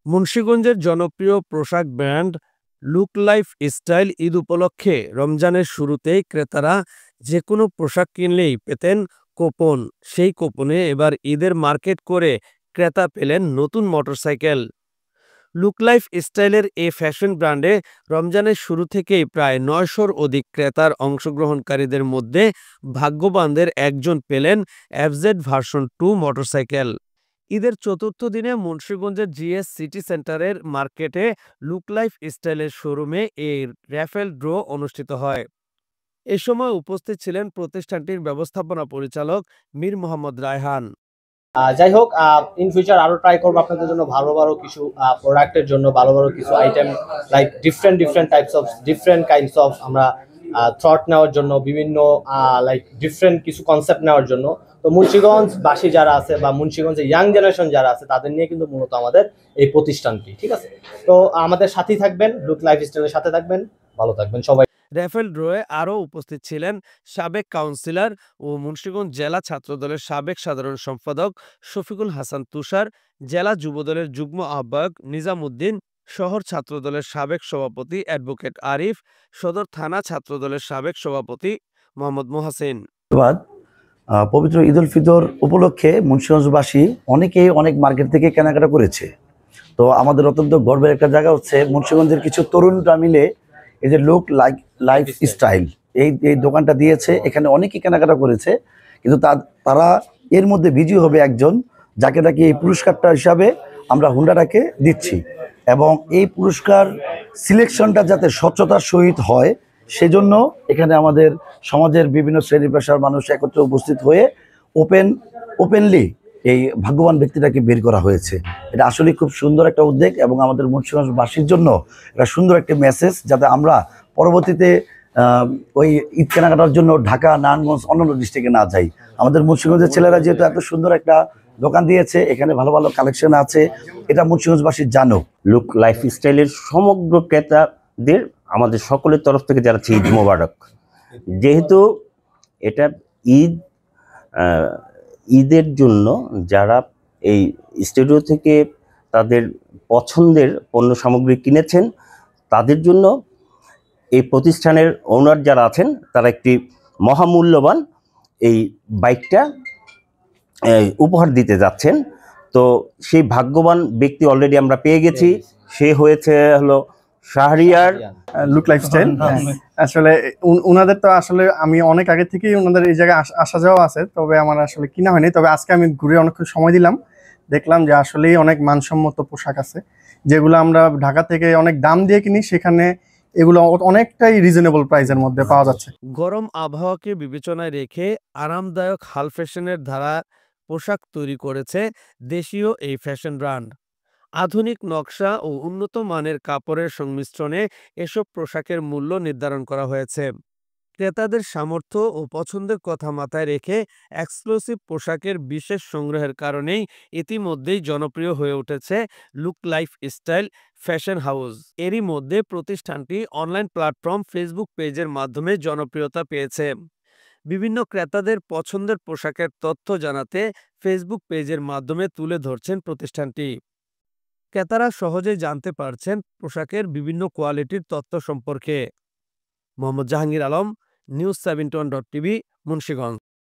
মুন্সিগঞ্জের জনপ্রিয় পোশাক brand look life style Eid উপলক্ষে রমজানের শুরুতেই ক্রেতারা যে কোনো পোশাক কিনলেই পেতেন কুপন। সেই কুপনে এবার ঈদের মার্কেট করে ক্রেতা পেলেন নতুন মোটরসাইকেল। লুক লাইফ স্টাইলের এই ফ্যাশন ব্র্যান্ডে রমজানের শুরু থেকেই প্রায় ৯০০-র অধিক ক্রেতার অংশগ্রহণকারীদের মধ্যে ভাগ্যবানদের একজন পেলেন এফজেড ভার্সন 2 মোটরসাইকেল। ঈদের চতুর্থ দিনে মুন্সিগঞ্জের জিএস সিটি সেন্টারের মার্কেটে লুক লাইফ স্টাইলের শোরুমে এই র্যাফেল ড্র অনুষ্ঠিত হয়। এ সময় উপস্থিত ছিলেন প্রতিষ্ঠানটির ব্যবস্থাপনা পরিচালক মীর মোহাম্মদ রায়হান। যাই হোক, ইন ফিউচার আরো ট্রাই করবো আপনাদের জন্য ভালো ভালো কিছু প্রোডাক্টের জন্য, ভালো ভালো কিছু item, like different types of different kinds of আমরা থট নেওয়ার জন্য, বিভিন্ন লাইক ডিফারেন্ট কিছু কনসেপ্ট নেওয়ার জন্য। তো মুন্সিগঞ্জ বাসী যারা আছে বা মুন্সিগঞ্জের ইয়াং জেনারেশন যারা আছে তাদের নিয়ে কিন্তু মূলত আমাদের এই প্রতিষ্ঠানটি, ঠিক আছে? তো আমাদের সাথেই থাকবেন, লুক লাইফ স্টাইলের সাথে থাকবেন, ভালো থাকবেন সবাই। র্যাফেল ড্রয়ে আরও উপস্থিত ছিলেন সাবেক কাউন্সিলর ও মুন্সিগঞ্জ জেলা ছাত্রদলের সাবেক সাধারণ সম্পাদক শফিকুল হাসান তুষার, জেলা যুবদলের যুগ্ম আহ্বায়ক নিজামুদ্দিন, শহর ছাত্রদলের সাবেক সভাপতি অ্যাডভোকেট আরিফ, সদর থানা ছাত্রদলের সাবেক সভাপতি মোহাম্মদ মোহাসিন। ধন্যবাদ। পবিত্র ঈদ উল ফিতর উপলক্ষে মুন্সিগঞ্জবাসী অনেকেই অনেক মার্কেট থেকে কেনাকাটা করেছে। তো আমাদের অত্যন্ত গর্বের একটা জায়গা হচ্ছে মুন্সিগঞ্জের কিছু তরুণরা মিলে এই যে লুক লাইফ স্টাইল এই দোকানটা দিয়েছে। এখানে অনেকেই কেনাকাটা করেছে, কিন্তু তারা এর মধ্যে বিজয়ী হবে একজন, যাকে নাকি এই পুরস্কারটা হিসাবে আমরা হুন্ডাটাকে দিচ্ছি। এবং এই পুরস্কার সিলেকশনটা যাতে স্বচ্ছতার সহিত হয়, সেজন্য এখানে আমাদের সমাজের বিভিন্ন শ্রেণী পেশার মানুষ একত্রে উপস্থিত হয়ে ওপেনলি এই ভাগ্যবান ব্যক্তিটাকে বের করা হয়েছে। এটা আসলে খুব সুন্দর একটা উদ্যোগ এবং আমাদের মুন্সিগঞ্জবাসীর জন্য এটা সুন্দর একটা মেসেজ, যাতে আমরা পরবর্তীতে ওই ঈদ কেনাকাটার জন্য ঢাকা, নারায়ণগঞ্জ, অন্যান্য ডিস্ট্রিক্টে না যাই। আমাদের মুন্সিগঞ্জের ছেলেরা যেহেতু এত সুন্দর একটা দোকান দিয়েছে, এখানে ভালো ভালো কালেকশন আছে, এটা মুন্সিগঞ্জবাসী জানো। লুক লাইফ স্টাইলের সমগ্র ক্রেতাদের আমাদের সকলের তরফ থেকে জানাচ্ছি ঈদ মোবারক। যেহেতু এটা ঈদের জন্য যারা এই স্টুডিও থেকে তাদের পছন্দের পণ্য সামগ্রী কিনেছেন, তাদের জন্য এই প্রতিষ্ঠানের ওনার যারা আছেন তারা একটি মহামূল্যবান এই বাইকটা উপহার দিতে যাচ্ছেন। তো সেই ভাগ্যবান ব্যক্তি অলরেডি আমরা পেয়ে গেছি। সে হয়েছে হলো শাহরিয়ার লুক লাইফস্টাইল। আসলে ওনাদের তো আসলে আমি অনেক আগে থেকেই ওনাদের এই জায়গায় আসা যাওয়া আছে, তবে আমার আসলে কিনা হয়নি। তবে আজকে আমি ঘুরে অনেকক্ষণ সময় দিলাম, দেখলাম যে আসলেই অনেক মানসম্মত পোশাক আছে, যেগুলো আমরা ঢাকা থেকে অনেক দাম দিয়ে কিনি, সেখানে এগুলো অনেকটাই রিজনেবল প্রাইসের মধ্যে পাওয়া যাচ্ছে। গরম আবহাওয়াকে বিবেচনায় রেখে আরামদায়ক হাল ফ্যাশনের ধারা পোশাক তৈরি করেছে দেশীয় এই ফ্যাশন ব্র্যান্ড। আধুনিক নকশা ও উন্নত মানের কাপড়ের সংমিশ্রণে এসব পোশাকের মূল্য নির্ধারণ করা হয়েছে। ক্রেতাদের সামর্থ্য ও পছন্দের কথা মাথায় রেখে এক্সক্লুসিভ পোশাকের বিশেষ সংগ্রহের কারণেই ইতিমধ্যেই জনপ্রিয় হয়ে উঠেছে look life style fashion house. এরই মধ্যে প্রতিষ্ঠানটি অনলাইন প্ল্যাটফর্ম ফেসবুক পেজের মাধ্যমে জনপ্রিয়তা পেয়েছে। বিভিন্ন ক্রেতাদের পছন্দের পোশাকের তথ্য জানাতে ফেসবুক পেজের মাধ্যমে তুলে ধরছেন প্রতিষ্ঠানটি। ক্রেতারা সহজেই জানতে পারছেন পোশাকের বিভিন্ন কোয়ালিটির তথ্য সম্পর্কে। Mohammad Jahangir Alam, news 71.tv, Munshiganj.